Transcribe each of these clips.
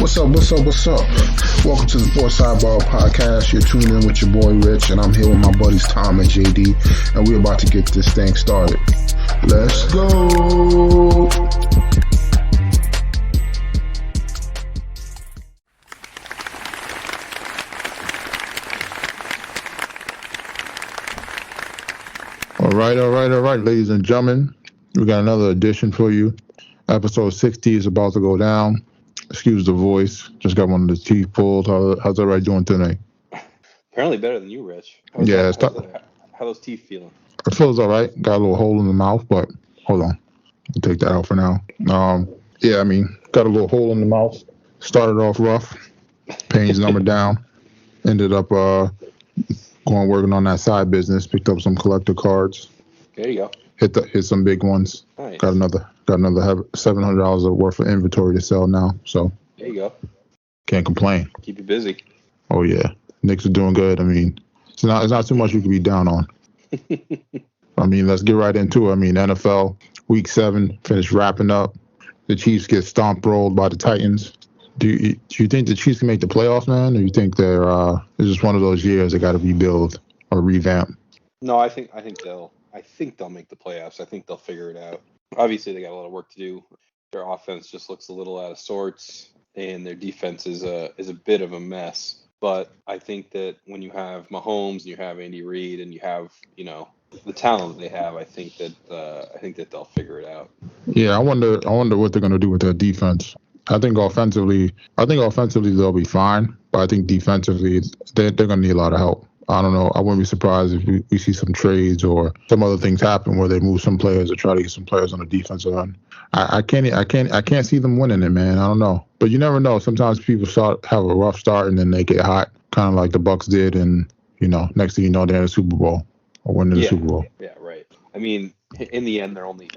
What's up? Welcome to the Sports Sidebar Podcast. You're tuned in with your boy Rich, and I'm here with my buddies Tom and JD, and we're about to get this thing started. Let's go! All right, ladies and gentlemen. We got another edition for you. Episode 60 is about to go down. Excuse the voice. Just got one of the teeth pulled. How's everybody doing today? Apparently better than you, Rich. How those teeth feeling? It feels all right. Got a little hole in the mouth, but hold on. I'll take that out for now. Got a little hole in the mouth. Started off rough. Pain's number down. Ended up working on that side business. Picked up some collector cards. There you go. Hit some big ones. Nice. Got another $700 worth of inventory to sell now. So there you go. Can't complain. Keep you busy. Oh yeah, Knicks are doing good. I mean, it's not too much you can be down on. I mean, let's get right into it. I mean, NFL Week 7 finished wrapping up. The Chiefs get rolled by the Titans. Do you think the Chiefs can make the playoffs, man? Or you think it's just one of those years they got to rebuild or revamp? No, I think they'll make the playoffs. I think they'll figure it out. Obviously, they got a lot of work to do. Their offense just looks a little out of sorts, and their defense is a bit of a mess. But I think that when you have Mahomes and you have Andy Reid and you have the talent that they have, I think that they'll figure it out. Yeah, I wonder what they're gonna do with their defense. I think offensively they'll be fine, but I think defensively they're gonna need a lot of help. I don't know. I wouldn't be surprised if we see some trades or some other things happen where they move some players or try to get some players on the defensive end. I can't see them winning it, man. I don't know, but you never know. Sometimes people have a rough start and then they get hot, kind of like the Bucks did, and next thing you know, they're in the Super Bowl or winning the Super Bowl. Yeah, right. I mean, in the end, they're only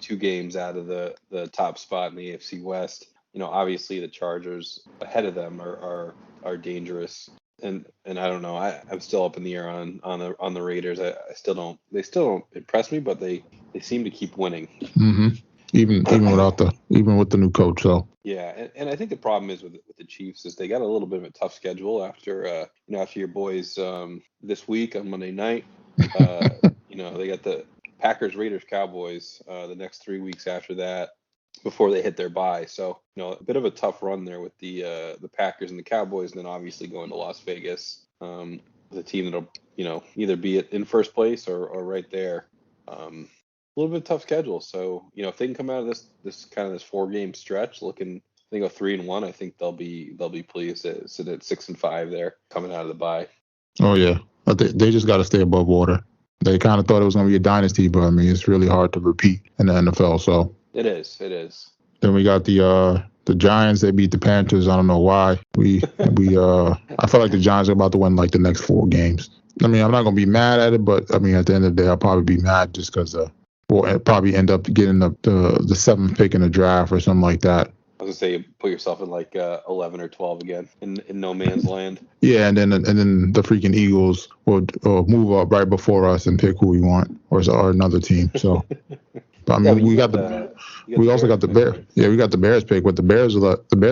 2 games out of the top spot in the AFC West. Obviously the Chargers ahead of them are dangerous. And I don't know. I'm still up in the air on the Raiders. They still don't impress me, but they seem to keep winning. Mm-hmm. Even with the new coach. So yeah, and I think the problem is with the Chiefs is they got a little bit of a tough schedule after your boys this week on Monday night. They got the Packers, Raiders, Cowboys the next 3 weeks after that before they hit their bye. So, a bit of a tough run there with the Packers and the Cowboys, and then obviously going to Las Vegas with a team that'll, either be in first place or right there. A little bit tough schedule. So, if they can come out of this 4-game stretch they go 3-1, I think they'll be pleased to sit at 6-5 there coming out of the bye. Oh yeah. They just got to stay above water. They kind of thought it was going to be a dynasty, but I mean, it's really hard to repeat in the NFL. So It is. then we got the Giants. They beat the Panthers. I don't know why. I feel like the Giants are about to win like the next 4 games. I mean, I'm not going to be mad at it, but I mean, at the end of the day, I'll probably be mad just because we'll probably end up getting the 7th pick in the draft or something like that. I was gonna say, put yourself in like 11 or 12 again in no man's land. Yeah, and then the freaking Eagles will move up right before us and pick who we want or another team. So, but I mean, we also got the Bears. Yeah, we got the Bears pick, but the Bears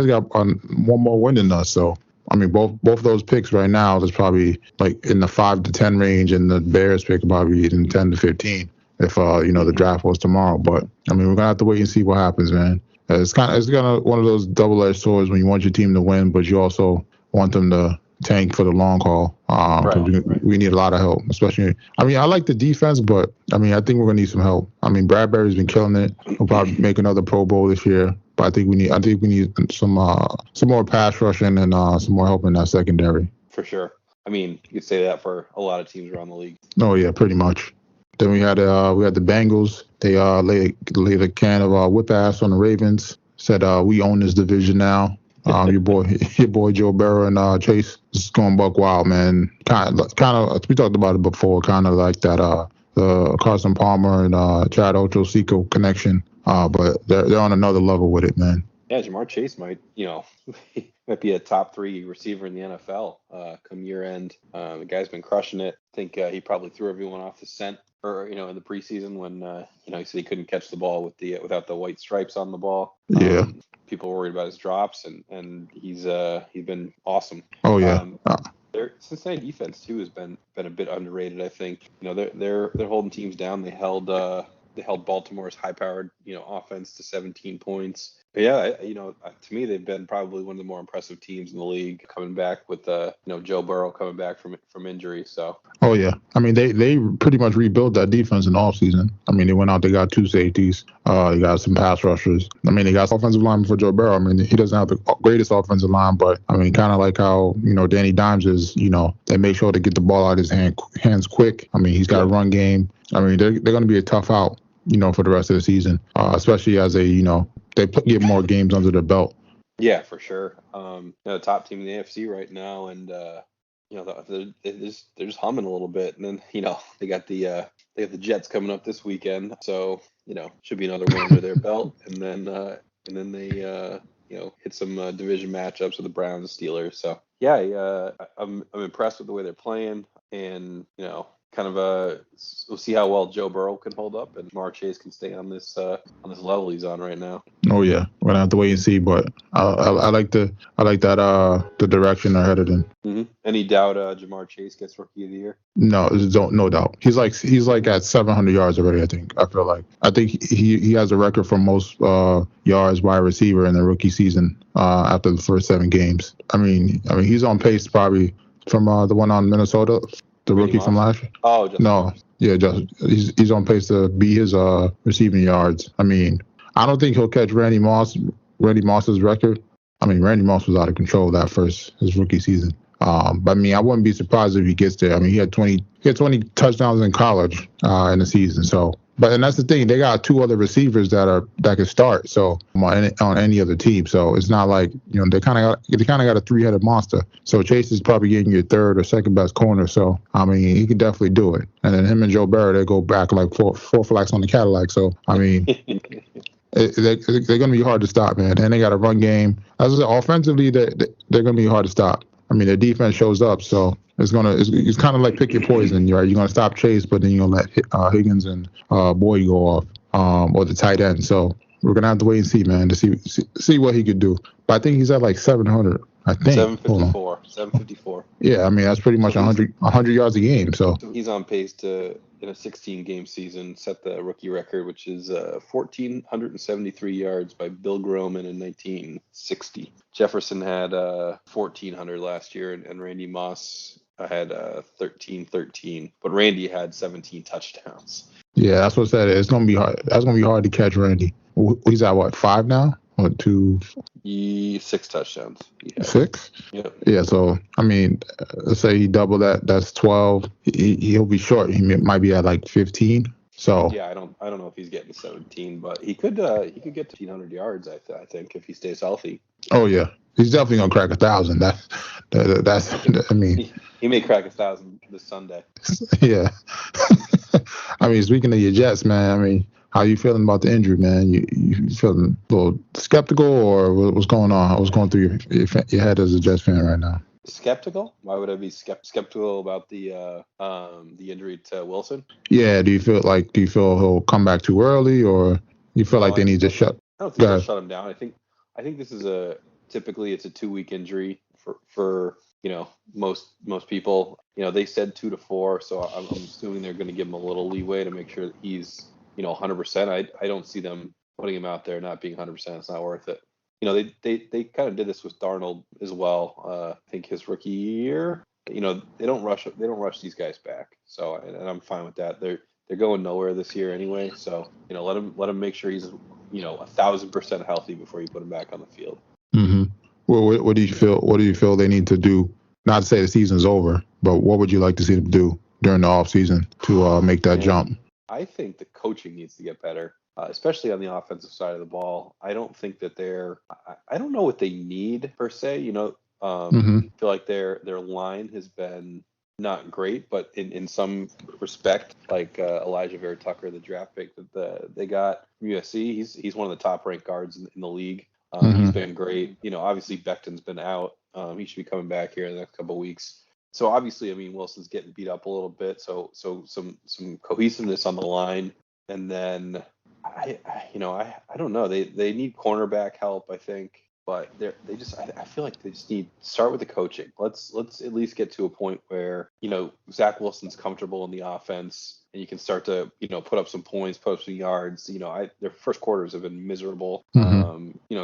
got on one more win than us. So, I mean, both those picks right now is probably like in the 5 to 10 range, and the Bears pick probably in 10 to 15 if the draft was tomorrow. But I mean, we're gonna have to wait and see what happens, man. It's kind of one of those double-edged swords when you want your team to win, but you also want them to tank for the long haul. Right. We need a lot of help, especially. I mean, I like the defense, but I mean, I think we're gonna need some help. I mean, Bradbury's been killing it. We'll probably make another Pro Bowl this year, but I think we need some more pass rushing and some more help in that secondary. For sure. I mean, you could say that for a lot of teams around the league. Oh yeah, pretty much. Then we had the Bengals. They laid a can of whip ass on the Ravens. Said we own this division now. Your boy Joe Burrow and Chase is going buck wild, man. Kind of. We talked about it before. Kind of like that. The Carson Palmer and Chad Ochocinco connection. But they're on another level with it, man. Yeah, Jamar Chase might be a top 3 receiver in the NFL come year end. The guy's been crushing it. I think he probably threw everyone off the scent or in the preseason when he said he couldn't catch the ball without the white stripes on the ball. Yeah. People were worried about his drops, and he's been awesome. Oh yeah. Their Cincinnati defense too has been a bit underrated. I think they're holding teams down. They held Baltimore's high-powered offense to 17 points. But yeah, to me they've been probably one of the more impressive teams in the league, coming back with Joe Burrow coming back from injury. So. Oh yeah, I mean they pretty much rebuilt that defense in the offseason. I mean they went out, they got 2 safeties, they got some pass rushers. I mean they got offensive line for Joe Burrow. I mean he doesn't have the greatest offensive line, but I mean kind of like how Danny Dimes is. They make sure to get the ball out of his hands quick. I mean he's got a run game. I mean they're going to be a tough out, for the rest of the season, especially as they get more games under their belt. Yeah, for sure. The top team in the AFC right now, and they're just humming a little bit. And then they got the Jets coming up this weekend, so should be another win under their belt. And then they hit some division matchups with the Browns, Steelers. So yeah, I'm impressed with the way they're playing, and kind of we'll see how well Joe Burrow can hold up and Jamar Chase can stay on this level he's on right now. Oh yeah, we're gonna have to wait and see, but I like that the direction they're headed in. Mm-hmm. Any doubt Jamar Chase gets Rookie of the Year? No doubt. He's like at 700 yards already. I think he has a record for most yards wide receiver in the rookie season after the first 7 games. I mean he's on pace probably from the one on Minnesota. The Brady rookie from last year? Oh, no. Yeah, he's on pace to beat his receiving yards. I mean, I don't think he'll catch Randy Moss's record. I mean, Randy Moss was out of control his rookie season. But I mean, I wouldn't be surprised if he gets there. I mean, he had 20 touchdowns in college in the season. So, and that's the thing. They got 2 other receivers that can start. So on any other team. So it's not like they kind of got a 3-headed monster. So Chase is probably getting your 3rd or 2nd best corner. So I mean, he could definitely do it. And then him and Joe Burrow, they go back like four flags on the Cadillac. So I mean. They're going to be hard to stop, man. And they got a run game. As I said, offensively, they're going to be hard to stop. I mean, their defense shows up, so it's kind of like pick your poison, right? You're going to stop Chase, but then you're going to let Higgins and Boyd go off, or the tight end. So we're going to have to wait and see, man, to see what he could do. But I think he's at like 700. I think 754. Yeah, I mean that's pretty much 100 yards a game. So he's on pace to, in a 16-game season, set the rookie record, which is 1,473 yards by Bill Groman in 1960. Jefferson had 1,400 last year, and Randy Moss had 1,313. But Randy had 17 touchdowns. Yeah, that's what I said. It's gonna be hard. That's gonna be hard to catch Randy. He's at what, 5 now? Or 2? 6 touchdowns. Yeah. 6? Yep. Yeah, so, I mean, let's say he double that. That's 12. He'll be short. He might be at like 15. So yeah, I don't know if he's getting to 17, but he could get to 1,500 yards. I think if he stays healthy. Oh yeah, he's definitely gonna crack 1,000. That's. I mean, he may crack 1,000 this Sunday. Yeah. I mean, speaking of your Jets, man. I mean, how you feeling about the injury, man? You feeling a little skeptical, or what's going on? What's going through your head as a Jets fan right now? Skeptical? Why would I be skeptical about the injury to Wilson? Yeah. Do you feel he'll come back too early, or you feel like they need to shut? I don't think they'll shut him down. I think this is typically it's a 2-week injury for most people. They said 2 to 4, so I'm assuming they're going to give him a little leeway to make sure that he's 100%. I don't see them putting him out there not being 100%. It's not worth it. They kind of did this with Darnold as well. I think his rookie year. They don't rush these guys back. So and I'm fine with that. They're going nowhere this year anyway. So let him make sure he's 1,000% healthy before you put him back on the field. Mm-hmm. Well, what do you feel? What do you feel they need to do? Not to say the season's over, but what would you like to see them do during the off season to make that jump? I think the coaching needs to get better, especially on the offensive side of the ball. I don't think that I don't know what they need per se. I feel like their line has been not great, but in some respect, like Elijah Vera Tucker, the draft pick that they got from USC, he's one of the top ranked guards in the league. He's been great. Obviously Becton's been out. He should be coming back here in the next couple of weeks. So obviously, I mean, Wilson's getting beat up a little bit. So some cohesiveness on the line, and then I don't know. They need cornerback help, I think, but I feel like they just need to start with the coaching. Let's at least get to a point where Zach Wilson's comfortable in the offense, and you can start to put up some points, put up some yards. Their first quarters have been miserable.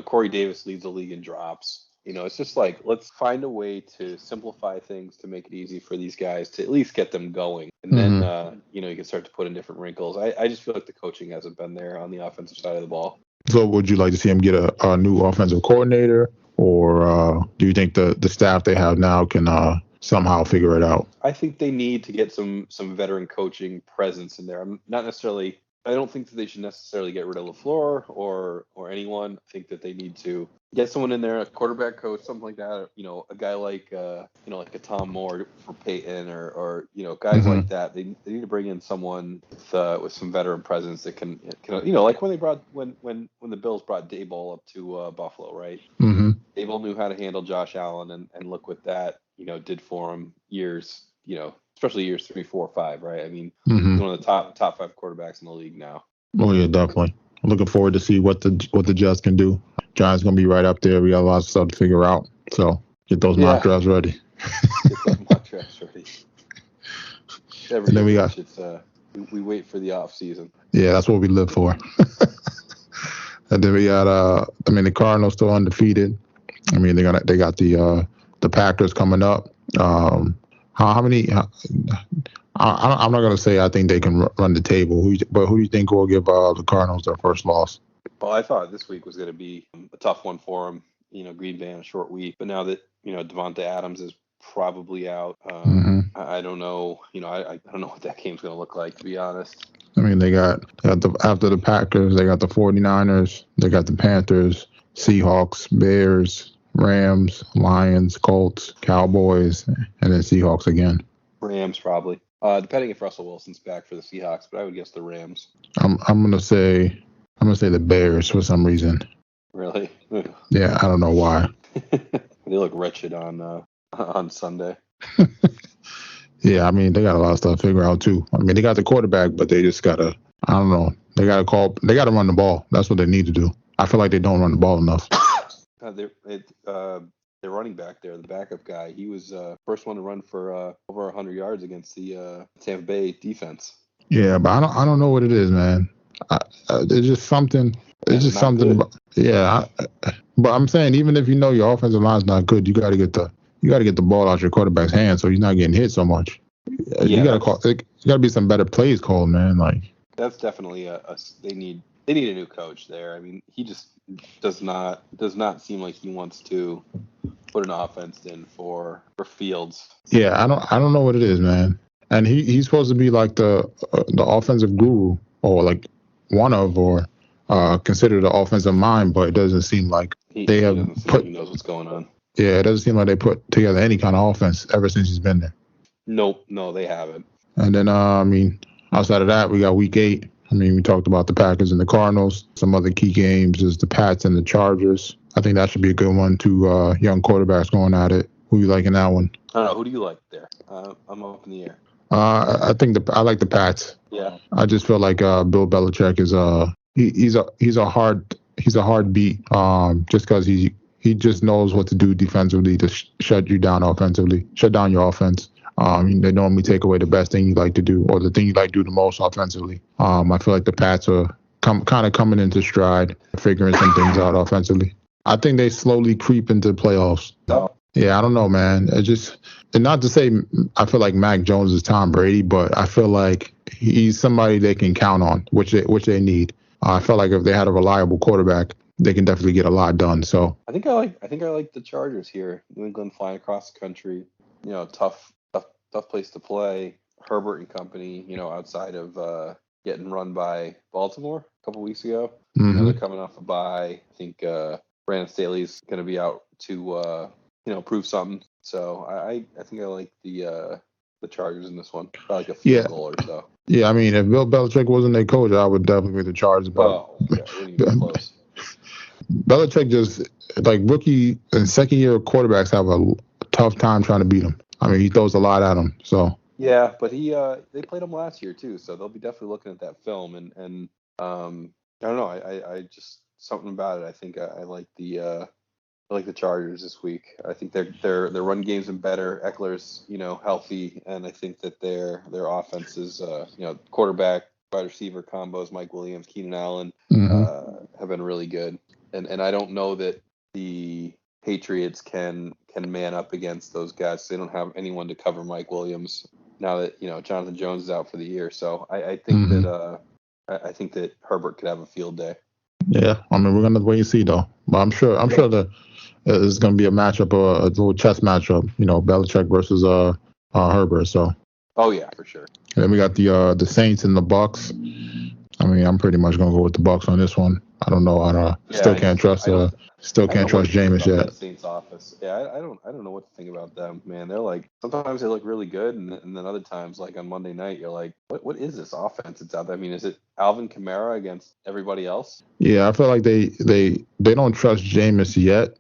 Corey Davis leads the league in drops. It's just like, let's find a way to simplify things to make it easy for these guys to at least get them going. And then, you can start to put in different wrinkles. I just feel like the coaching hasn't been there on the offensive side of the ball. So would you like to see him get a new offensive coordinator, or do you think the staff they have now can somehow figure it out? I think they need to get some veteran coaching presence in there. I don't think that they should necessarily get rid of LaFleur or anyone. I think that they need to get someone in there, a quarterback coach, something like that. A guy like like a Tom Moore for Peyton, or guys like that. They need to bring in someone with some veteran presence that can like when the Bills brought Daboll up to Buffalo, right? Mm-hmm. Daboll knew how to handle Josh Allen, and look what that did for him years. Especially years 3, 4, 5, right? I mean, he's one of the top 5 quarterbacks in the league now. Oh yeah, definitely. I'm looking forward to see what the Jets can do. Giants gonna be right up there. We got a lot of stuff to figure out. So get those mock drafts ready. Get those mock drafts ready. And then we wait for the off season. Yeah, that's what we live for. And then we got the Cardinals still undefeated. I mean, they got the Packers coming up. How many? I'm not gonna say I think they can run the table. But who do you think will give the Cardinals their first loss? Well, I thought this week was going to be a tough one for them. Green Bay on a short week, but now that Devontae Adams is probably out, I don't know. I don't know what that game's going to look like, to be honest. I mean, they got after the Packers, they got the 49ers, they got the Panthers, Seahawks, Bears, Rams, Lions, Colts, Cowboys, and then Seahawks again. Rams probably, depending if Russell Wilson's back for the Seahawks, but I would guess the Rams. I'm gonna say the Bears for some reason. Really? Yeah, I don't know why. They look wretched on Sunday. Yeah, I mean, they got a lot of stuff to figure out too. I mean, they got the quarterback, but they just gotta, I don't know, they gotta run the ball. That's what they need to do. I feel like they don't run the ball enough. Their running back there, the backup guy, he was first one to run for over 100 yards against the Tampa Bay defense. Yeah, but I don't know what it is, man. It's just something. It's just something. About, but I'm saying, even if your offensive line's not good, you got to get the ball out your quarterback's hands so he's not getting hit so much. You got to be some better plays called, man. Like that's definitely they need a new coach there. I mean, he just does not seem like he wants to put an offense in for Fields. Yeah, I don't know what it is, man. And he's supposed to be like the offensive guru, or like one of, or considered the offensive mind, but it doesn't seem like he knows what's going on. Yeah, it doesn't seem like they put together any kind of offense ever since he's been there. No, they haven't. And then outside of that, we got week 8. I mean, we talked about the Packers and the Cardinals. Some other key games is the Pats and the Chargers. I think that should be a good one. 2 young quarterbacks going at it. Who you like in that one? I don't know. Who do you like there? I'm up in the air. I think I like the Pats. Yeah. I just feel like Bill Belichick is he's a hard beat. Just because he just knows what to do defensively to shut you down offensively, shut down your offense. They normally take away the best thing you like to do, or the thing you like to do the most offensively. I feel like the Pats are kind of coming into stride, figuring some things out offensively. I think they slowly creep into the playoffs. Oh. Yeah, I don't know, man. And not to say I feel like Mac Jones is Tom Brady, but I feel like he's somebody they can count on, which they need. I felt like if they had a reliable quarterback, they can definitely get a lot done. So I think I like the Chargers here. New England flying across the country, tough place to play. Herbert and company, outside of getting run by Baltimore a couple weeks ago. They're coming off a bye. I think Brandon Staley's going to be out to prove something. So I think I like the Chargers in this one. Probably like a field goal or so. Yeah, I mean, if Bill Belichick wasn't their coach, I would definitely be the Chargers. But wouldn't even close. Belichick just, like, rookie and second year quarterbacks have a tough time trying to beat him. I mean, he throws a lot at him. So yeah, but they played him last year too, so they'll be definitely looking at that film. And I don't know. I just something about it. I think I like the Chargers this week. I think their run game's been better. Eckler's healthy, and I think that their offense is quarterback, wide receiver combos, Mike Williams, Keenan Allen have been really good. And I don't know that the Patriots can man up against those guys. They don't have anyone to cover Mike Williams now that Jonathan Jones is out for the year. So I think that Herbert could have a field day. Yeah, I mean, we're gonna wait and see though. But I'm sure that it's gonna be a matchup, a little chess matchup. Belichick versus Herbert. So. Oh yeah, for sure. And then we got the Saints and the Bucks. I mean, I'm pretty much gonna go with the Bucks on this one. I don't know. Still can't trust Jameis yet. Saints office. Yeah, I don't know what to think about them, man. They're like sometimes they look really good, and then other times, like on Monday night, you're like, what is this offense? It's out there. I mean, is it Alvin Kamara against everybody else? Yeah, I feel like they don't trust Jameis yet,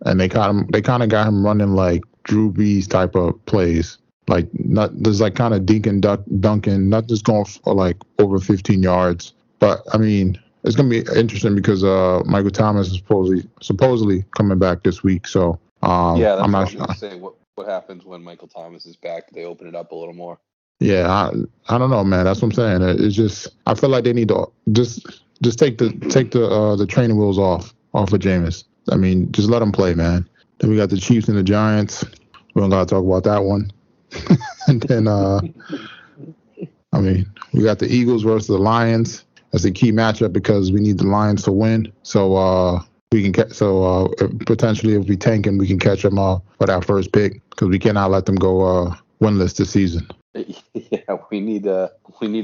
and they kind of got him running like Drew Brees type of plays. Like not there's like kind of dunking, not just going for like over 15 yards. But I mean, it's gonna be interesting because Michael Thomas is supposedly coming back this week. So yeah, that's I'm not sure. Say what happens when Michael Thomas is back? They open it up a little more. Yeah, I don't know, man. That's what I'm saying. It's just I feel like they need to just take the training wheels off of Jameis. I mean, just let him play, man. Then we got the Chiefs and the Giants. We don't gotta talk about that one. And then, I mean, we got the Eagles versus the Lions as a key matchup because we need the Lions to win. So we can potentially if we tanking, we can catch them for that first pick because we cannot let them go winless this season. Yeah, we need to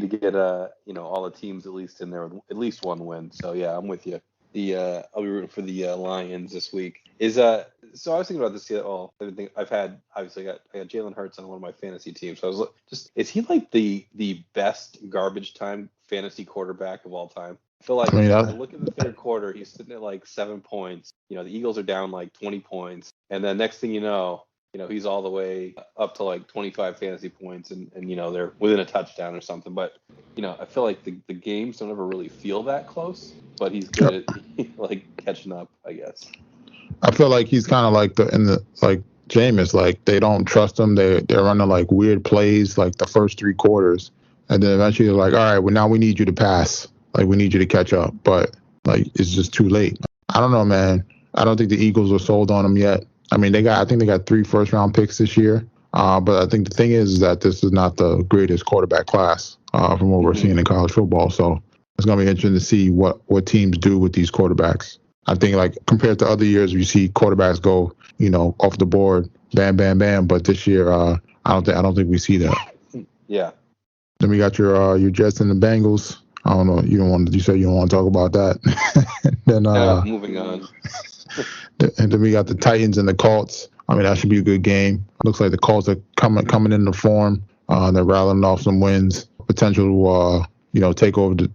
get all the teams at least in there with at least one win. So yeah, I'm with you. I'll be rooting for the Lions this week. So I was thinking about this. I've had obviously I got Jalen Hurts on one of my fantasy teams. So I was is he like the best garbage time fantasy quarterback of all time? I feel like I look at the third quarter, he's sitting at like 7 points. The Eagles are down like 20 points, and then next thing you know, he's all the way up to like 25 fantasy points, and they're within a touchdown or something. But I feel like the games don't ever really feel that close. But he's good at like catching up, I guess. I feel like he's kind of like Jameis, like they don't trust him. They're running like weird plays like the first 3 quarters, and then eventually they're like, all right, well now we need you to pass, like we need you to catch up, but like it's just too late. I don't know, man. I don't think the Eagles are sold on him yet. I mean, I think they got 3 first-round picks this year, but I think the thing is that this is not the greatest quarterback class from what we're seeing in college football. So it's gonna be interesting to see what teams do with these quarterbacks. I think like compared to other years, you see quarterbacks go, off the board, bam, bam, bam. But this year, I don't think we see that. Yeah. Then we got your Jets and the Bengals. I don't know. You said you don't want to talk about that. Then moving on. And then we got the Titans and the Colts. I mean, that should be a good game. Looks like the Colts are coming into form. They're rattling off some wins. Potential to take over the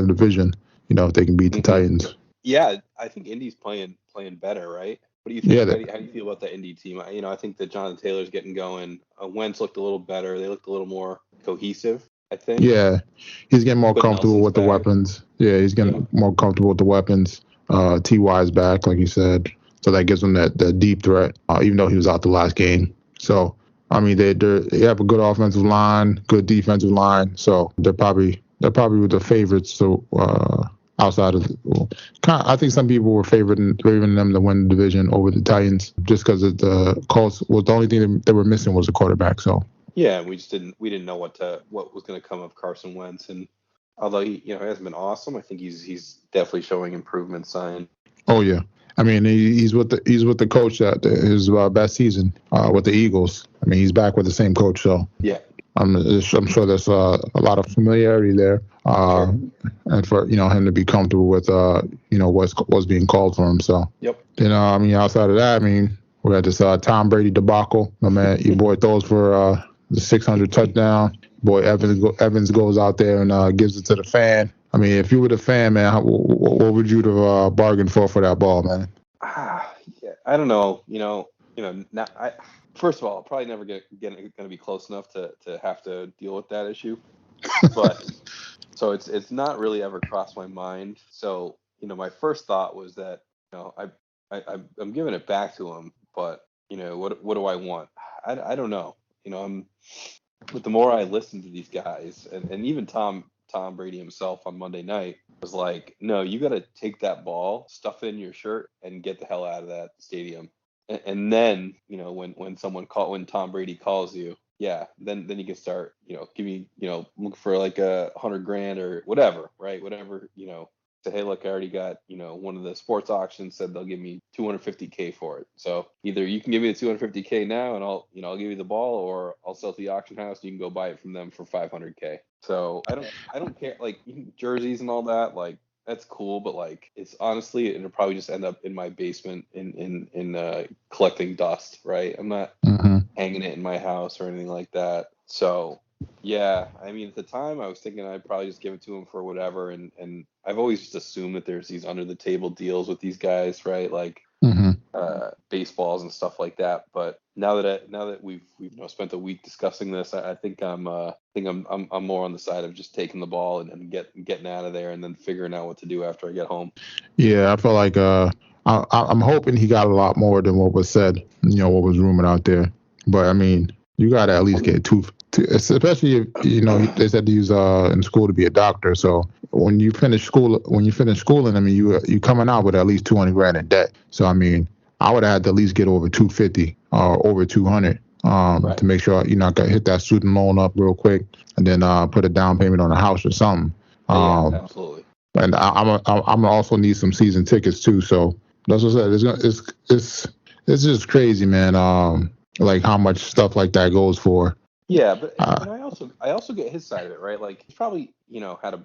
division. If they can beat the Titans. Yeah, I think Indy's playing better, right? What do you think? Yeah, how do you feel about the Indy team? I think that Jonathan Taylor's getting going. Wentz looked a little better. They looked a little more cohesive, I think. Yeah, he's getting more comfortable with the weapons. Yeah, he's getting more comfortable with the weapons. T.Y.'s back, like you said, so that gives him that deep threat, even though he was out the last game. So, I mean, they have a good offensive line, good defensive line. So they're probably the favorites. So outside of, I think some people were favoring them to win the division over the Titans just because of the Colts. Was the only thing they were missing was a quarterback. So yeah, we didn't know what was going to come of Carson Wentz, and although he hasn't been awesome, I think he's definitely showing improvement sign. Oh yeah, I mean he's with the coach that his best season with the Eagles. I mean he's back with the same coach, so yeah. I'm sure there's a lot of familiarity there, sure. And for him to be comfortable with what's being called for him. So yep. Then I mean outside of that, I mean we had this Tom Brady debacle. My man, your boy throws for the 600 touchdown. Boy Evans goes out there and gives it to the fan. I mean, if you were the fan, man, what would you have bargained for that ball, man? Yeah, I don't know. first of all, probably never going to be close enough to have to deal with that issue. But so it's not really ever crossed my mind. So my first thought was that I'm giving it back to him, but what do I want? I don't know. But the more I listen to these guys, and even Tom Brady himself on Monday night was like, no, you got to take that ball, stuff it in your shirt, and get the hell out of that stadium. And then, when Tom Brady calls you, yeah, then you can start, give me, look for like $100,000 or whatever, right? Whatever, say, hey, look, I already got, one of the sports auctions said they'll give me $250K for it. So either you can give me the $250K now and I'll give you the ball, or I'll sell it to the auction house and you can go buy it from them for $500K. So I don't care, like jerseys and all that, like that's cool, but like it's honestly, it'll probably just end up in my basement in collecting dust, right? I'm not hanging it in my house or anything like that. So yeah, I mean, at the time I was thinking I'd probably just give it to him for whatever, and I've always just assumed that there's these under the table deals with these guys, right? Like baseballs and stuff like that. But now that we've spent a week discussing this, I think I'm more on the side of just taking the ball and getting out of there and then figuring out what to do after I get home. Yeah, I feel like I'm hoping he got a lot more than what was said, what was rumored out there. But I mean, you got to at least get two, especially if they said to use in school to be a doctor. So when you finish schooling, I mean, you coming out with at least $200,000 in debt. So I mean, I would have had to at least get over 250 or over 200 right, to make sure I got hit that student loan up real quick, and then put a down payment on a house or something. Yeah, absolutely. And I'm also need some season tickets too. So that's what I said. It's just crazy, man. Like how much stuff like that goes for. Yeah, but and I also get his side of it, right? Like he's probably had a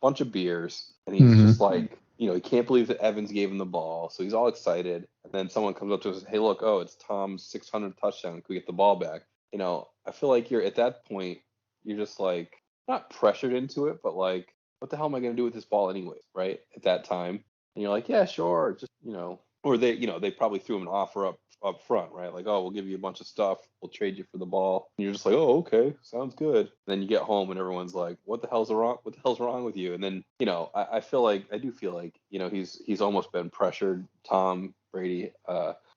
bunch of beers, and he's just like he can't believe that Evans gave him the ball, so he's all excited. And then someone comes up to us, hey, look, it's Tom's 600th touchdown. Can we get the ball back? I feel like you're at that point, you're just like not pressured into it, but like, what the hell am I going to do with this ball anyways, right? At that time, and you're like, yeah, sure, just or they probably threw him an offer up front, right? Like, oh, we'll give you a bunch of stuff, we'll trade you for the ball, and you're just like, oh, okay, sounds good. And then you get home and everyone's like, what the hell's wrong with you? And then I do feel like he's almost been pressured. Tom Brady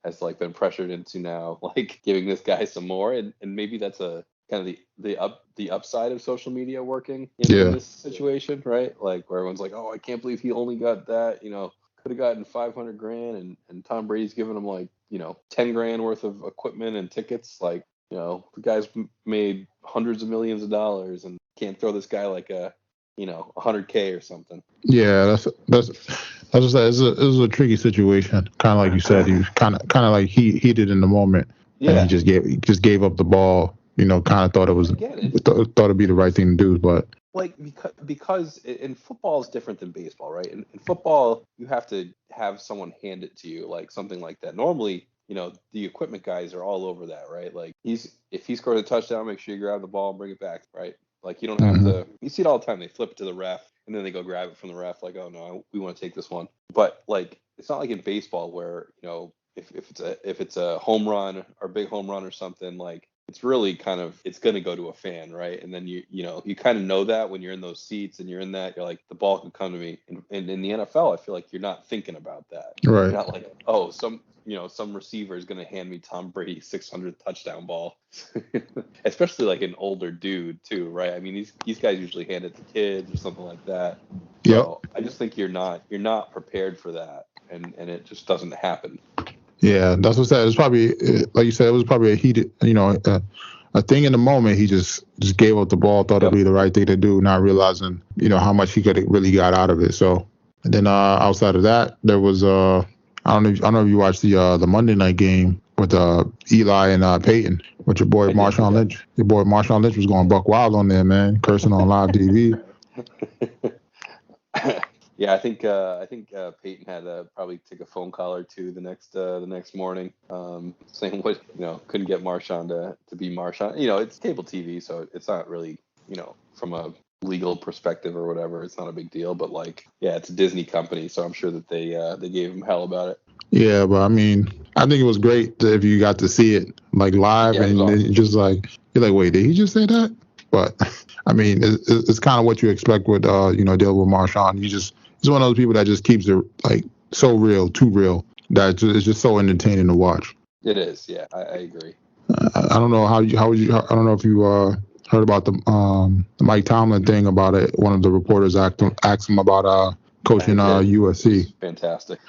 has like been pressured into now like giving this guy some more, and maybe that's a kind of the upside of social media working in this situation, right? Like where everyone's like, oh, I can't believe he only got that, could have gotten $500,000, and Tom Brady's giving him like $10,000 worth of equipment and tickets. Like the guy's made hundreds of millions of dollars and can't throw this guy like a $100K or something. Yeah, that's what I said. It was a tricky situation. Kind of like you said, he was kind of like heated in the moment, and he just gave up the ball. Kind of thought it'd be the right thing to do, but. Like because in football is different than baseball, right? In football, you have to have someone hand it to you, like something like that. Normally, the equipment guys are all over that, right? Like if he scores a touchdown, make sure you grab the ball and bring it back, right? Like you don't have to. You see it all the time. They flip it to the ref, and then they go grab it from the ref. Like, oh no, we want to take this one. But like it's not like in baseball where if it's a home run or big home run or something, like it's really it's going to go to a fan, right? And then you kind of know that when you're in those seats and you're in that, you're like, the ball can come to me. And in the NFL, I feel like you're not thinking about that. Right. You're not like, oh, some receiver is going to hand me Tom Brady's 600th touchdown ball, especially like an older dude too, right? I mean, these guys usually hand it to kids or something like that. So I just think you're not prepared for that, and it just doesn't happen. Yeah, that's what I said. It's probably, like you said, it was probably a heated, a thing in the moment. He just gave up the ball, thought it'd be the right thing to do, not realizing, how much he could have really got out of it. So, and then outside of that, there was, I don't know if you watched the Monday night game with Eli and Peyton with your boy Marshawn Lynch. Your boy Marshawn Lynch was going buck wild on there, man, cursing on live TV. Yeah, I think Peyton had to probably take a phone call or two the next morning, saying what couldn't get Marshawn to be Marshawn. It's cable TV, so it's not really from a legal perspective or whatever, it's not a big deal. But like, yeah, it's a Disney company, so I'm sure that they gave him hell about it. Yeah, but I mean, I think it was great if you got to see it like live, Yeah, it was and awesome. then just like you're like, wait, did he just say that? But I mean, it's kind of what you expect with dealing with Marshawn. He's one of those people that just keeps it like so real, too real, that it's just so entertaining to watch. It is. Yeah, I agree. I don't know I don't know if you heard about the Mike Tomlin thing about it. One of the reporters asked him about coaching USC. Fantastic.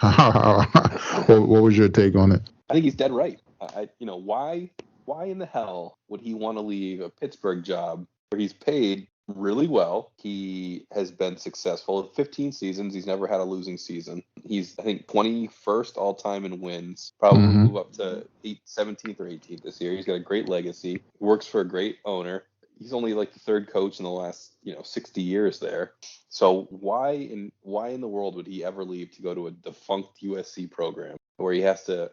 What was your take on it? I think he's dead right. Why in the hell would he want to leave a Pittsburgh job where he's paid really well? He has been successful in 15 seasons. He's never had a losing season. He's, I think, 21st all time in wins. Probably move up to 17th or 18th this year. He's got a great legacy. Works for a great owner. He's only like the third coach in the last 60 years there. So why in the world would he ever leave to go to a defunct USC program where he has to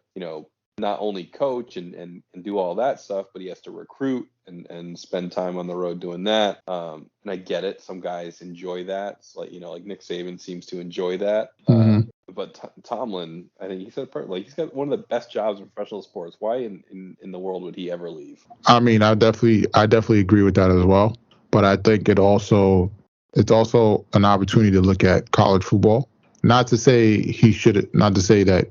not only coach and do all that stuff, but he has to recruit and spend time on the road doing that. And I get it. Some guys enjoy that. It's like, like Nick Saban seems to enjoy that. But Tomlin, I think he said he's got one of the best jobs in professional sports. Why in the world would he ever leave? I mean, I definitely agree with that as well. But I think it's also an opportunity to look at college football. Not to say that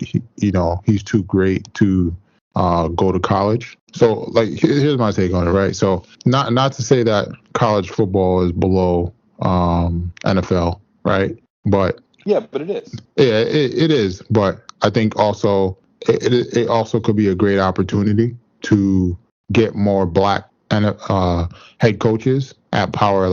he's too great to go to college. So like here's my take on it, right? So not to say that college football is below NFL, right? But yeah, but it is. Yeah, it is. But I think also it also could be a great opportunity to get more black head coaches at Power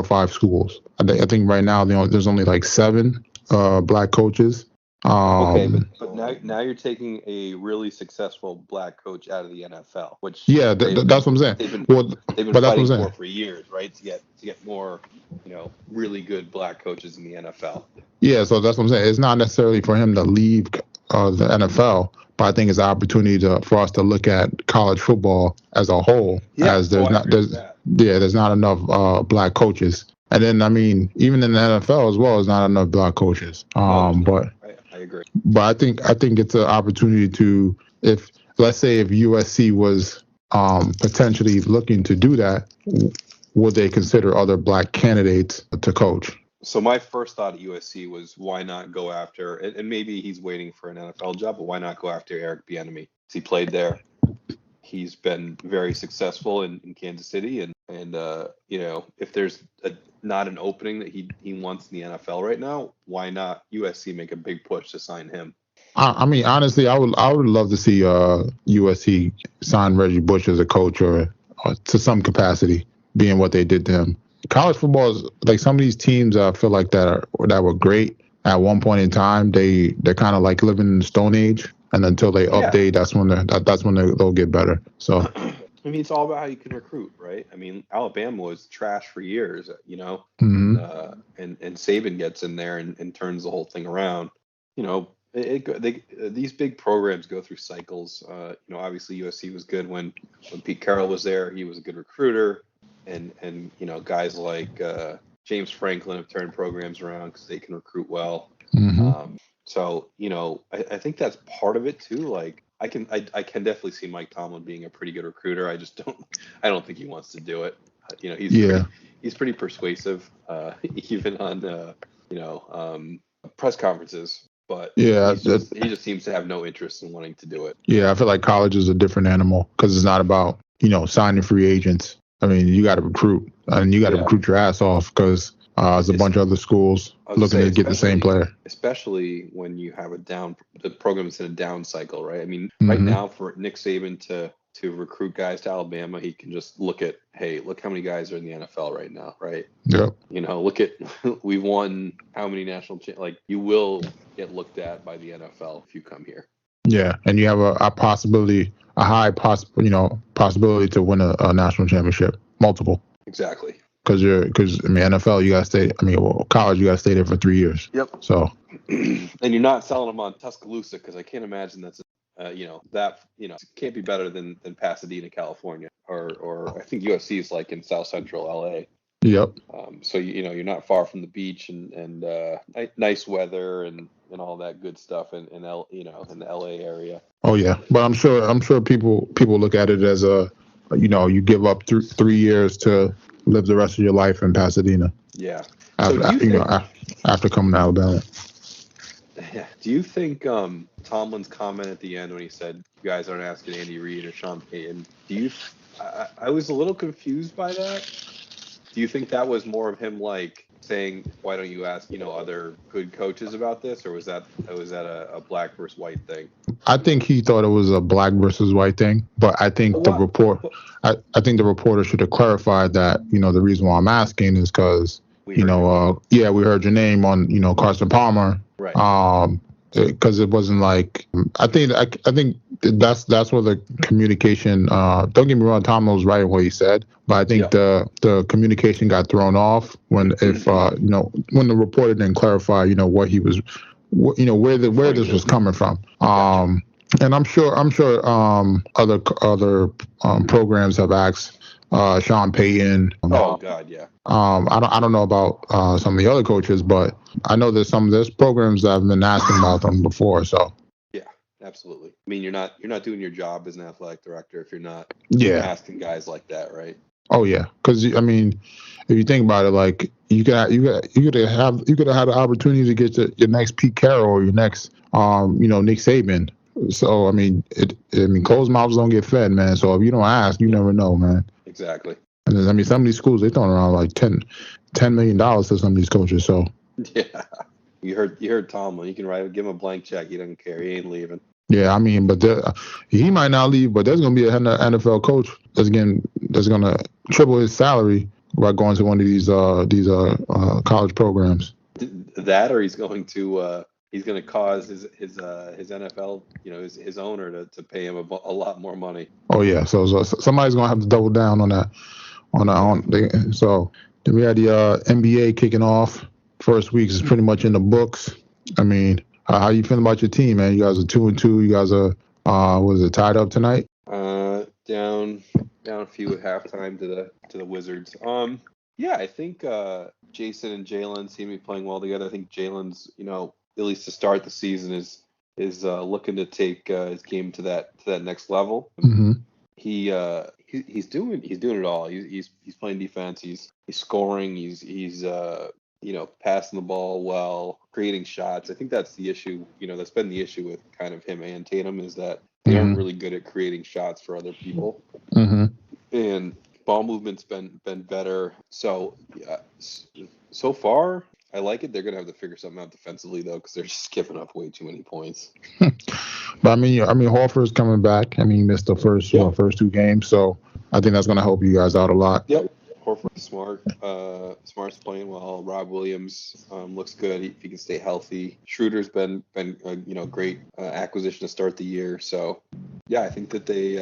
5 schools. I think right now there's only like 7 black coaches. Okay, but now you're taking a really successful black coach out of the NFL, which that's what I'm saying. They've been fighting for years, right? To get more, really good black coaches in the NFL. Yeah, so that's what I'm saying. It's not necessarily for him to leave the NFL, but I think it's an opportunity for us to look at college football as a whole. Yeah, as there's not enough black coaches. And then, I mean, even in the NFL as well, there's not enough black coaches. But I agree. But I think it's an opportunity to, if USC was potentially looking to do that, would they consider other black candidates to coach? So my first thought at USC was, why not go after, and maybe he's waiting for an NFL job, but why not go after Eric Bieniemy? He played there. He's been very successful in Kansas City, and if there's not an opening that he wants in the NFL right now, why not USC make a big push to sign him? I mean, honestly, I would love to see USC sign Reggie Bush as a coach or to some capacity, being what they did to him. College football is like some of these teams I feel like that were great at one point in time. They're kind of like living in the Stone Age, and until they update, that's when they'll get better. So I mean, it's all about how you can recruit, right? I mean, Alabama was trash for years, Mm-hmm. And Saban gets in there and turns the whole thing around. These big programs go through cycles. Obviously USC was good when Pete Carroll was there. He was a good recruiter. And guys like James Franklin have turned programs around because they can recruit well. Mm-hmm. So I think that's part of it too. Like I can definitely see Mike Tomlin being a pretty good recruiter. I don't think he wants to do it. He's pretty persuasive, even on press conferences. But he just seems to have no interest in wanting to do it. Yeah, I feel like college is a different animal because it's not about signing free agents. I mean, you got to recruit, and you got to recruit your ass off because there's a bunch of other schools looking to get the same player. Especially when you have the program's in a down cycle, right? I mean, right now for Nick Saban to recruit guys to Alabama, he can just look how many guys are in the NFL right now, right? Yep. Look at we won how many national you will get looked at by the NFL if you come here. Yeah, and you have a high possibility to win a national championship, multiple. Exactly. Because NFL, you got to stay. College, you got to stay there for 3 years. Yep. So. And you're not selling them on Tuscaloosa because I can't imagine that's can't be better than Pasadena, California, or I think USC is like in South Central LA. Yep. So you're not far from the beach and nice weather and and all that good stuff in in the LA area. Oh yeah, but I'm sure people look at it as you give up 3 years to live the rest of your life in Pasadena. Yeah. After, So do you think, after coming to Alabama. yeah, do you think Tomlin's comment at the end when he said you guys aren't asking Andy Reid or Sean Payton, I was a little confused by that. Do you think that was more of him like saying, why don't you ask, other good coaches about this, or was that a black versus white thing? I think he thought it was a black versus white thing, but I think I think the reporter should have clarified that, the reason why I'm asking is because, we heard your name on, Carson Palmer. Right. Because it wasn't like, I think that's where the communication, don't get me wrong, Tomlin was right in what he said, but I think the communication got thrown off when the reporter didn't clarify, what he was, where this was coming from. And I'm sure other programs have asked Sean Payton. Oh God, yeah. I don't know about some of the other coaches, but I know there's programs that have been asking about them before. So yeah, absolutely. I mean, you're not doing your job as an athletic director if you're not asking guys like that, right? Oh yeah, because I mean, if you think about it, like you could have had the opportunity to get your next Pete Carroll or your next Nick Saban. So I mean, closed mouths don't get fed, man. So if you don't ask, you never know, man. Exactly. And I mean, some of these schools, they're throwing around like $10 million to some of these coaches. So yeah, you heard Tomlin. You can give him a blank check. He doesn't care. He ain't leaving. Yeah, I mean, but he might not leave, but there's going to be an NFL coach that's going to triple his salary by going to one of these college programs. That, or he's going to cause his NFL, his owner to pay him a lot more money. Oh yeah, so somebody's going to have to double down on that. So then we had the NBA kicking off. First week is pretty much in the books. I mean, how you feeling about your team, man? You guys are 2-2. You guys are tied up tonight? Down a few at halftime to the Wizards. Yeah, I think Jason and Jalen seem to be playing well together. I think Jalen's, at least to start the season, is looking to take his game to that next level. Mm-hmm. He's doing it all. He's playing defense. He's scoring. He's passing the ball well, creating shots. I think that's the issue. That's been the issue with kind of him and Tatum, is that they aren't really good at creating shots for other people. Mm-hmm. And ball movement's been better. So so far, I like it. They're gonna have to figure something out defensively though, because they're just giving up way too many points. But I mean, Horford's coming back. I mean, he missed the first 2 games, so I think that's gonna help you guys out a lot. Yep. Horford's smart. Smart's playing well. Rob Williams looks good if he can stay healthy. Schroeder's been great acquisition to start the year. So yeah, I think that they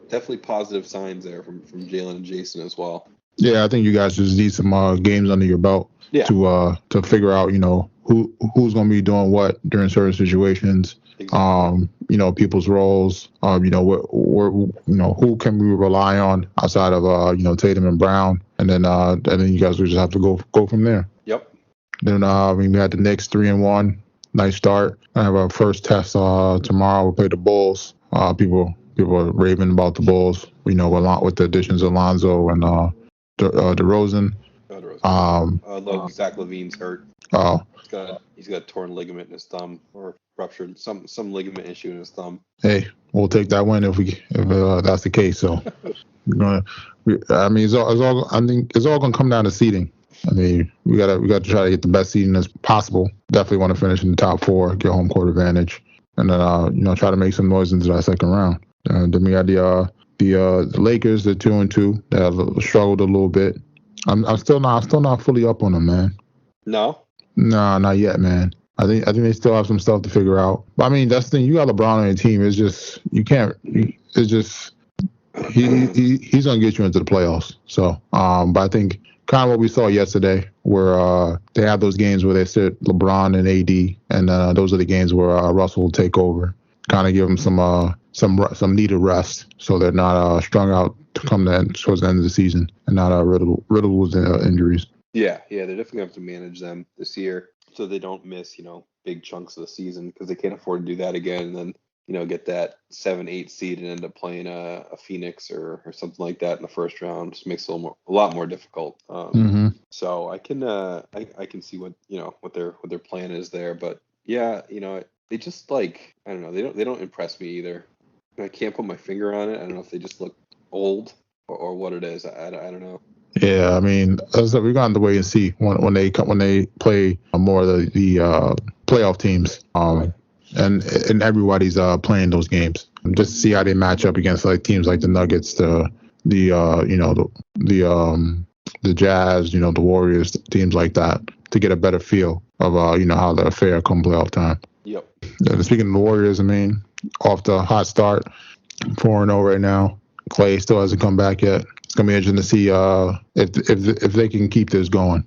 definitely positive signs there from Jalen and Jason as well. Yeah, I think you guys just need some games under your belt to figure out who's going to be doing what during certain situations. Exactly. People's roles. Who can we rely on outside of Tatum and Brown, and then you guys will just have to go from there. Yep. Then we had the Knicks 3-1, nice start. I have our first test tomorrow. We play the Bulls. People are raving about the Bulls. A lot with the additions of Lonzo and DeRozan. Zach LaVine's hurt. Oh. He's got a torn ligament in his thumb, or ruptured some ligament issue in his thumb. Hey, we'll take that win if that's the case. So, I think it's all gonna come down to seeding. I mean, we got to try to get the best seeding as possible. Definitely want to finish in the top 4, get home court advantage, and then try to make some noise into that second round. Then we had the Lakers, the 2-2, that have struggled a little bit. I'm still not fully up on them, man. No. No, not yet, man. I think they still have some stuff to figure out. But I mean, that's the thing. You got LeBron on your team. It's just you can't. It's just he's gonna get you into the playoffs. So, but I think kind of what we saw yesterday, where they have those games where they sit LeBron and AD, and those are the games where Russell will take over, kind of give them some needed rest, so they're not strung out to come towards the end of the season and not riddled with injuries. Yeah, they're definitely going to have to manage them this year. so they don't miss, big chunks of the season, because they can't afford to do that again. And then, get that 7-8 seed and end up playing a Phoenix or something like that in the first round. Just makes it a lot more difficult. So I can I can see what what their plan is there. But yeah, they just I don't know, they don't impress me either. I can't put my finger on it. I don't know if they just look old or what it is. I don't know. Yeah, I mean, as I said, we're going to wait and see when they play more of the playoff teams. Right. And everybody's playing those games just to see how they match up against teams like the Nuggets, the Jazz, the Warriors, teams like that, to get a better feel of how they'll fare come playoff time. Yep. And speaking of the Warriors, I mean, off the hot start, 4-0 right now. Clay still hasn't come back yet. It's gonna be interesting to see if they can keep this going.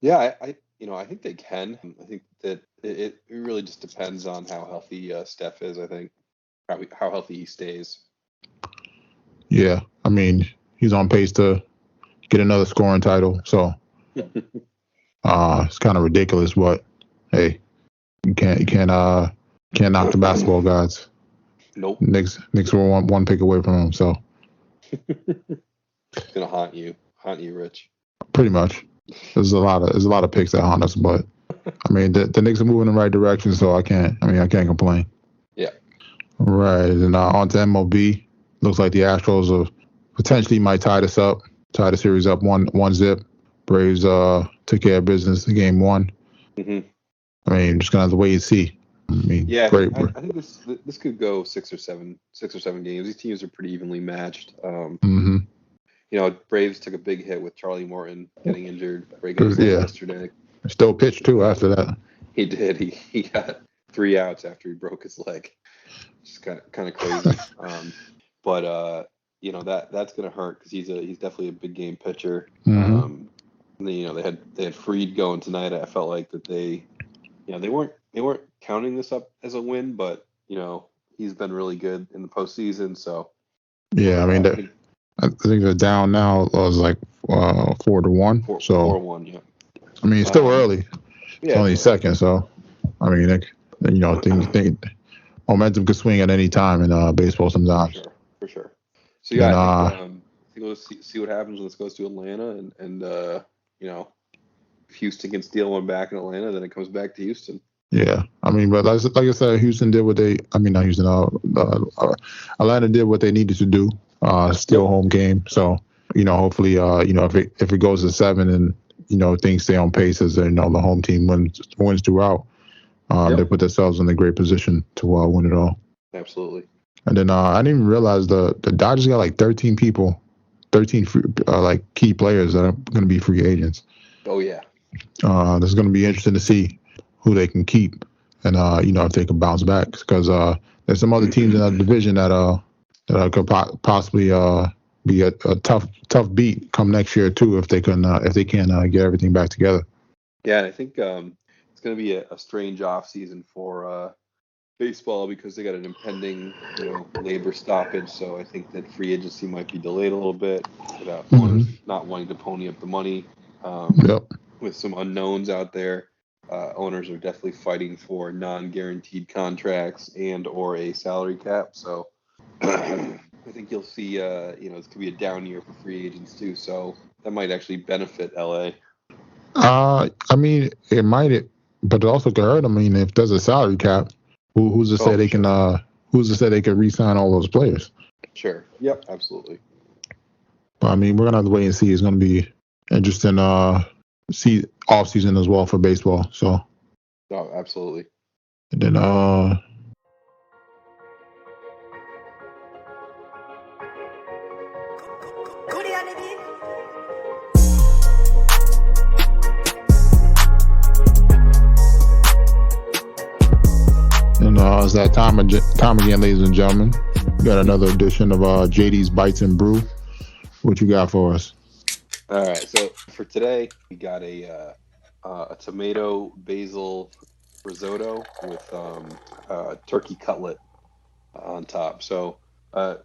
Yeah, I think they can. I think that it really just depends on how healthy Steph is. I think how healthy he stays. Yeah, I mean, he's on pace to get another scoring title. So it's kind of ridiculous, but hey, you can't knock the basketball gods. Nope. Knicks were one pick away from him, so it's gonna haunt you, Rich. Pretty much. There's a lot of picks that haunt us, but I mean the Knicks are moving in the right direction, so I can't complain. Yeah. Right, and on to MLB. Looks like the Astros potentially might tie the series up 1-0. Braves took care of business in game 1. Mm-hmm. I mean, just gonna have to wait and see. I mean, yeah, great. I think this could go 6 or 7 games. These teams are pretty evenly matched. Braves took a big hit with Charlie Morton getting injured yesterday. Still pitched too after that. He did. He got 3 outs after he broke his leg. Just kind of crazy. But that's gonna hurt because he's definitely a big game pitcher. Mm-hmm. They had Fried going tonight. I felt like that they weren't counting this up as a win, but he's been really good in the postseason. So yeah, I mean, I think they're down now. It was like 4-1. 4-1. Yeah. I mean, it's still early. Yeah, it's only second, so I mean, think momentum could swing at any time in baseball sometimes. For sure. So yeah, I think we'll see what happens when this goes to Atlanta, and if Houston can steal one back in Atlanta, then it comes back to Houston. Yeah, I mean, but like I said, Houston did what they. I mean, not Houston. Atlanta did what they needed to do. Still home game. So hopefully, if it goes to 7 and things stay on pace as the home team wins throughout, they put themselves in a great position to win it all. Absolutely. And then I didn't even realize the Dodgers got like 13 people, 13 free, key players that are going to be free agents. Oh yeah. This is going to be interesting to see who they can keep and if they can bounce back, because there's some other teams in that division that could possibly be a tough beat come next year too if they can get everything back together. Yeah, and I think it's going to be a strange off season for baseball because they got an impending labor stoppage. So I think that free agency might be delayed a little bit without owners not wanting to pony up the money. With some unknowns out there, owners are definitely fighting for non-guaranteed contracts and or a salary cap. So I think you'll see, this could be a down year for free agents too. So that might actually benefit LA. I mean, it might, but it also could hurt. I mean, if there's a salary cap, who's to say they can? Who's to say they can re-sign all those players? Sure. Yep. Absolutely. But I mean, we're gonna have to wait and see. It's gonna be interesting. See off season as well for baseball. So. Oh, absolutely. And then it's that time again, ladies and gentlemen. We got another edition of JD's Bites and Brew. What you got for us? All right. So for today, we got a tomato basil risotto with turkey cutlet on top. So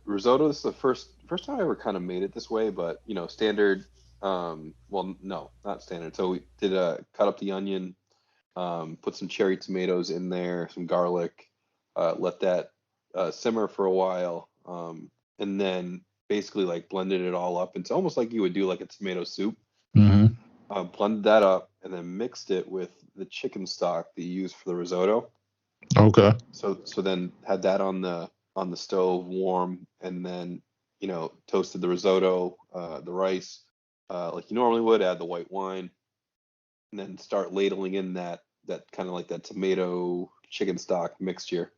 risotto, this is the first time I ever kind of made it this way, but standard. Well, no, not standard. So we did cut up the onion, put some cherry tomatoes in there, some garlic, let that simmer for a while, and then basically like blended it all up. It's almost like you would do like a tomato soup. Mm-hmm. Blended that up and then mixed it with the chicken stock that you use for the risotto. Okay. So then had that on the stove warm, and then toasted the risotto, the rice, like you normally would. Add the white wine, and then start ladling in that kind of like that tomato chicken stock mixture,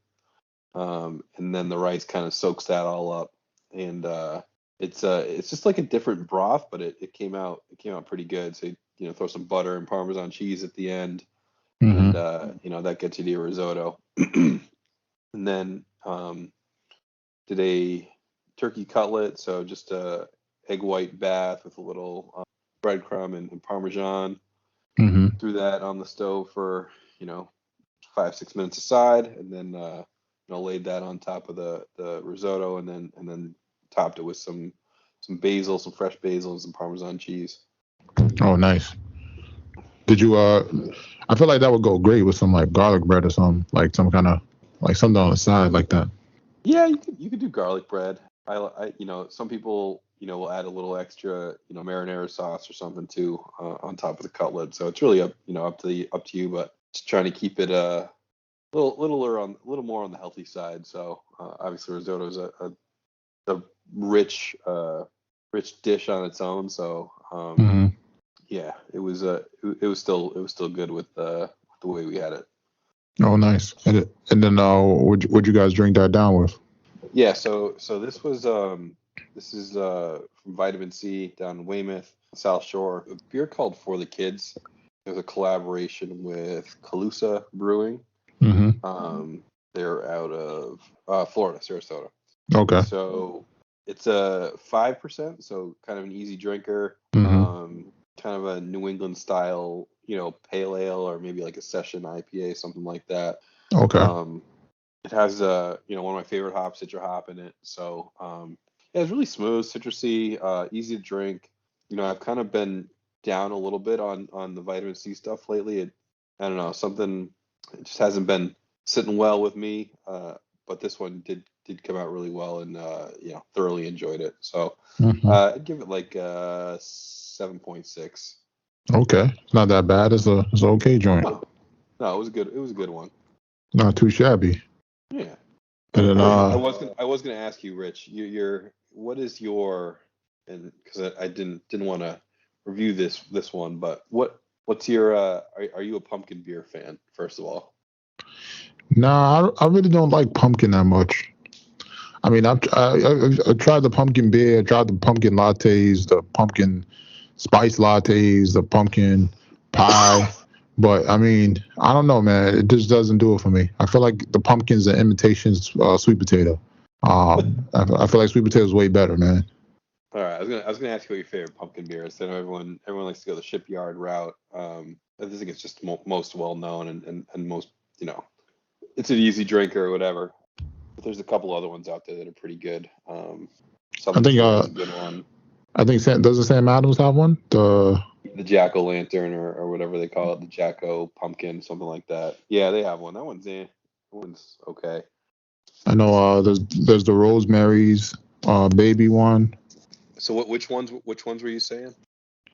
and then the rice kind of soaks that all up, and it's just like a different broth, but it came out pretty good. So throw some butter and Parmesan cheese at the end, Mm-hmm. and that gets you to your risotto. And then did a turkey cutlet, so just a egg white bath with a little breadcrumb and Parmesan. Mm-hmm. Threw that on the stove for 5-6 minutes aside, and then laid that on top of the risotto, and then topped it with some basil, some fresh basil, and some Parmesan cheese. Oh, nice. Did you I feel like that would go great with some like garlic bread or something, like some kind of like something on the side like that. Yeah, you could do garlic bread. I some people will add a little extra marinara sauce or something too on top of the cutlet. So it's really up to you, but just trying to keep it a little more on the healthy side. So obviously risotto is a rich dish on its own. So Mm-hmm. yeah, it was still good with the way we had it. Oh, nice. And then what'd you guys drink that down with? Yeah, so this was this is from Vitamin C down in Weymouth, South Shore. A beer called For the Kids. It was a collaboration with Calusa Brewing. Mm-hmm. They're out of Florida, Sarasota. Okay. So it's a 5%, so kind of an easy drinker. Mm-hmm. Kind of a New England style, pale ale, or maybe like a session IPA, something like that. Okay. It has one of my favorite hops, Citra hop, in it. So yeah, it's really smooth, citrusy, easy to drink. I've kind of been down a little bit on the vitamin C stuff lately. I don't know, something, it just hasn't been sitting well with me. But this one did come out really well, and thoroughly enjoyed it. So Mm-hmm. I'd give it like 7.6. Okay, it's not that bad. It's an okay joint. No, it was good. It was a good one. Not too shabby. Yeah. And then I was gonna ask you, Rich. What is your, and because I didn't want to review this one, but what's your are you a pumpkin beer fan, first of all? Nah, I really don't like pumpkin that much. I mean, I tried the pumpkin beer, I tried the pumpkin lattes, the pumpkin spice lattes, the pumpkin pie. But I mean, I don't know, man. It just doesn't do it for me. I feel like the pumpkin's an imitation sweet potato. I feel like sweet potato is way better, man. All right, I was gonna ask you what your favorite pumpkin beer is. I know everyone likes to go the Shipyard route. I think it's just most well known and most it's an easy drinker or whatever. But there's a couple other ones out there that are pretty good. I think is a good one. I think doesn't Sam Adams have one? The Jack-o'-lantern or whatever they call it, the Jacko pumpkin, something like that. Yeah, they have one. That one's okay. I know there's the Rosemary's baby one. So which ones were you saying?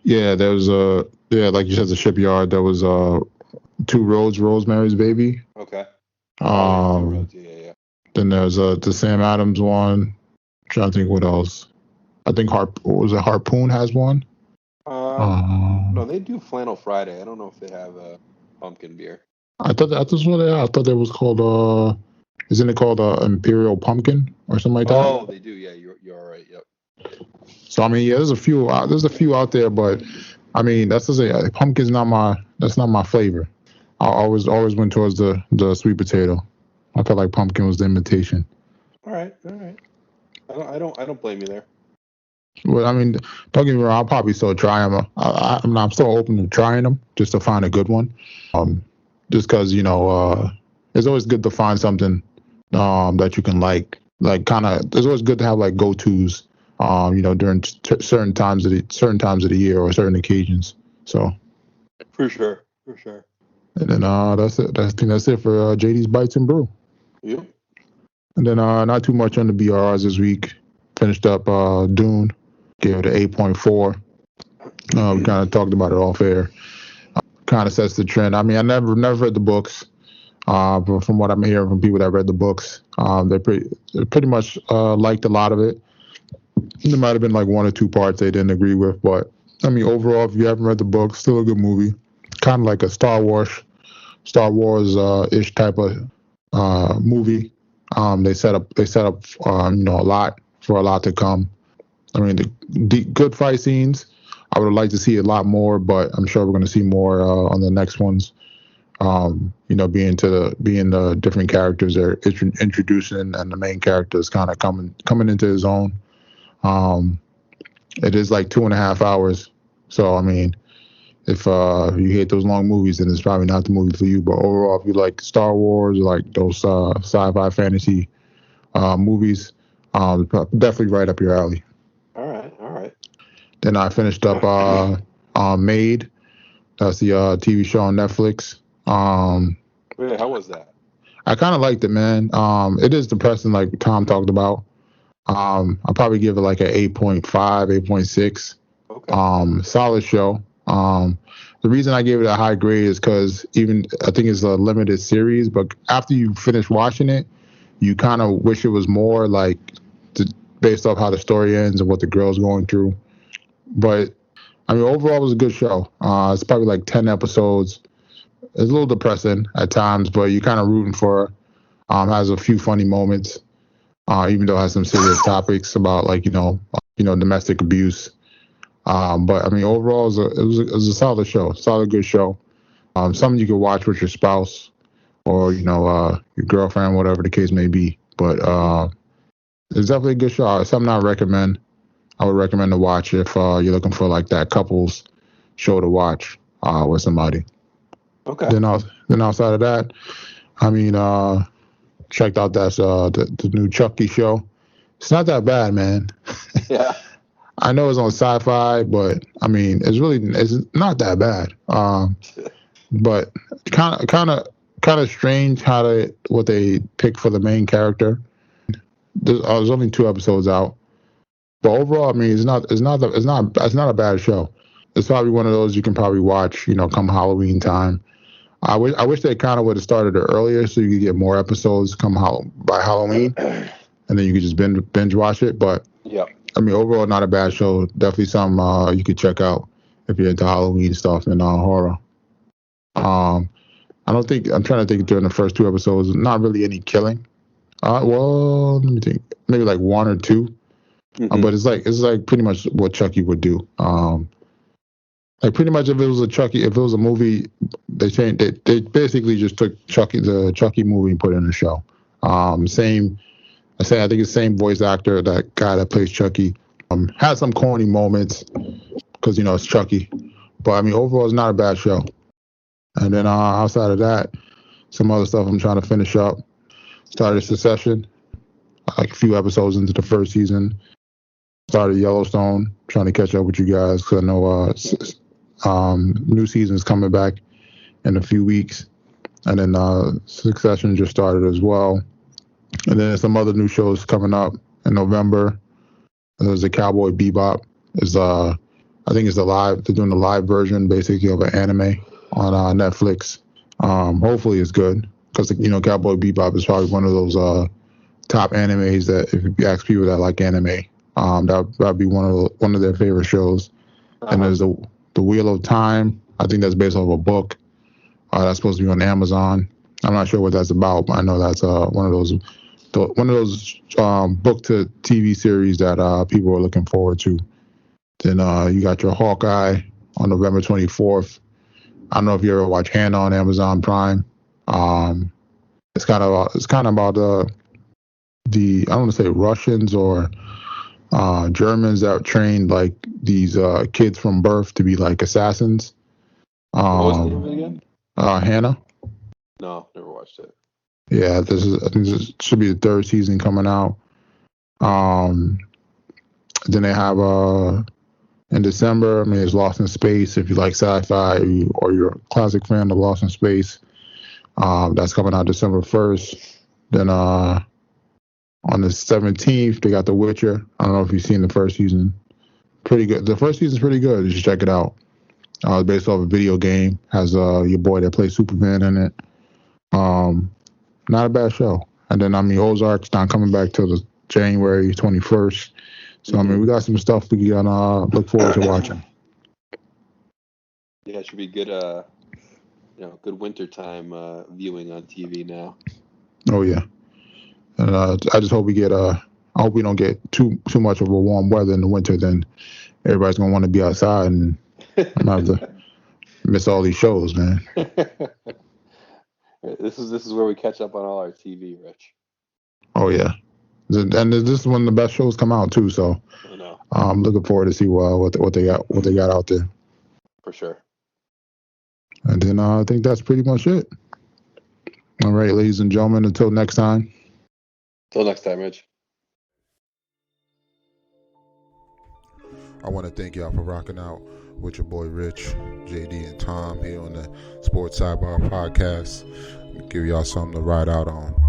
Yeah, there was like you said, the Shipyard. There was Two Roads Rosemary's Baby. Okay. Yeah. Then there's the Sam Adams one. I'm trying to think what else. I think Harpoon has one. No, they do Flannel Friday. I don't know if they have a pumpkin beer. I thought that's what they are. I thought it was called isn't it called Imperial Pumpkin or something like that? Oh, they do. Yeah, you're all right. Yep. So I mean, yeah, there's a few out there, but I mean, that's to say, pumpkin's not my flavor. I always went towards the sweet potato. I felt like pumpkin was the imitation. All right. I don't blame you there. Well, I mean, don't get me wrong. I'll probably still try them. I'm still open to trying them just to find a good one. Just because it's always good to find something that you can like kind of. It's always good to have like go-tos. During certain times of the year or certain occasions. So For sure. For sure. And then that's it. I think that's it for JD's Bites and Brew. Yep. And then not too much on the BRs this week. Finished up Dune. Gave it an 8.4. We kind of talked about it off air. Kind of sets the trend. I mean, I never read the books. But from what I'm hearing from people that read the books, they pretty much liked a lot of it. There might have been like one or two parts they didn't agree with, but I mean, overall, if you haven't read the book, still a good movie. Kind of like a Star Wars ish type of movie. They set up a lot for a lot to come. I mean, the good fight scenes. I would like to see a lot more, but I'm sure we're going to see more on the next ones. Being the different characters they're introducing, and the main character is kind of coming into his own. It is like 2.5 hours, so I mean, if you hate those long movies, then it's probably not the movie for you. But overall, if you like Star Wars, like those sci-fi fantasy movies, definitely right up your alley. All right. Then I finished up Made. That's the TV show on Netflix. Wait, how was that? I kind of liked it, man. It is depressing, like Tom talked about. I'll probably give it like an 8.5, 8.6. Okay. Solid show. The reason I gave it a high grade is because I think it's a limited series, but after you finish watching it, you kind of wish it was more like based off how the story ends and what the girl's going through. But I mean, overall, it was a good show. It's probably like 10 episodes. It's a little depressing at times, but you're kind of rooting for her. Has a few funny moments, even though it has some serious topics about like domestic abuse. But I mean, overall, it was a solid show, good show. Something you could watch with your spouse or your girlfriend, whatever the case may be. But it's definitely a good show. It's something I recommend. I would recommend to watch if you're looking for like that couples show to watch with somebody. Okay. Then outside of that, I mean, checked out the new Chucky show. It's not that bad, man. Yeah. I know it's on Sci-Fi, but I mean, it's not that bad. But kind of strange what they pick for the main character. There's only 2 episodes out, but overall, I mean, it's not a bad show. It's probably one of those you can probably watch, come Halloween time. I wish they kind of would have started it earlier so you could get more episodes by Halloween, and then you could just binge watch it. But yeah, I mean, overall, not a bad show. Definitely something you could check out if you're into Halloween stuff and horror. I'm trying to think during the first 2 episodes, not really any killing. Well, let me think, maybe like 1 or 2. Mm-hmm. But it's like pretty much what Chucky would do. Like pretty much if it was a movie, they basically just took the Chucky movie and put it in the show. I think it's the same voice actor, that guy that plays Chucky. Has some corny moments because it's Chucky, but I mean overall it's not a bad show. And then outside of that, some other stuff I'm trying to finish up. Started Succession, like a few episodes into the first season. Started Yellowstone, trying to catch up with you guys because I know new season's coming back in a few weeks. And then Succession just started as well. And then some other new shows coming up in November. There's a Cowboy Bebop. I think they're doing the live version basically of an anime on Netflix. Hopefully it's good because Cowboy Bebop is probably one of those top animes that if you ask people that like anime, that'd be one of their favorite shows. Uh-huh. And there's the Wheel of Time. I think that's based off a book that's supposed to be on Amazon. I'm not sure what that's about, but I know that's one of those book to TV series that people are looking forward to. Then you got your Hawkeye on November 24th. I don't know if you ever watch Hannah on Amazon Prime. It's kind of about the I don't want to say Russians or Germans that trained like these kids from birth to be like assassins. What was the name of it again? Hannah. No, never watched it. Yeah, I think this should be the 3rd season coming out. Then they have in December, I mean, it's Lost in Space. If you like sci-fi or you're a classic fan of Lost in Space, that's coming out December 1st. Then on the 17th, they got The Witcher. I don't know if you've seen the first season. Pretty good. The first season's pretty good. You should check it out. It's based off a video game. Has your boy that plays Superman in it. Not a bad show. And then, I mean, Ozark's not coming back till the January 21st. So, I mean, we got some stuff we can look forward to watching. Yeah, it should be good, good wintertime viewing on TV now. Oh, yeah. And I just hope we get, I hope we don't get too much of a warm weather in the winter. Then everybody's going to want to be outside and I'm going to have to miss all these shows, man. This is where we catch up on all our TV, Rich. Oh, yeah. And this is when the best shows come out too, so I know. I'm looking forward to see what they got out there. For sure. And then I think that's pretty much it. All right, ladies and gentlemen, until next time. Till next time, Rich. I want to thank y'all for rocking out with your boy Rich, JD, and Tom here on the Sports Sidebar Podcast. Give y'all something to ride out on.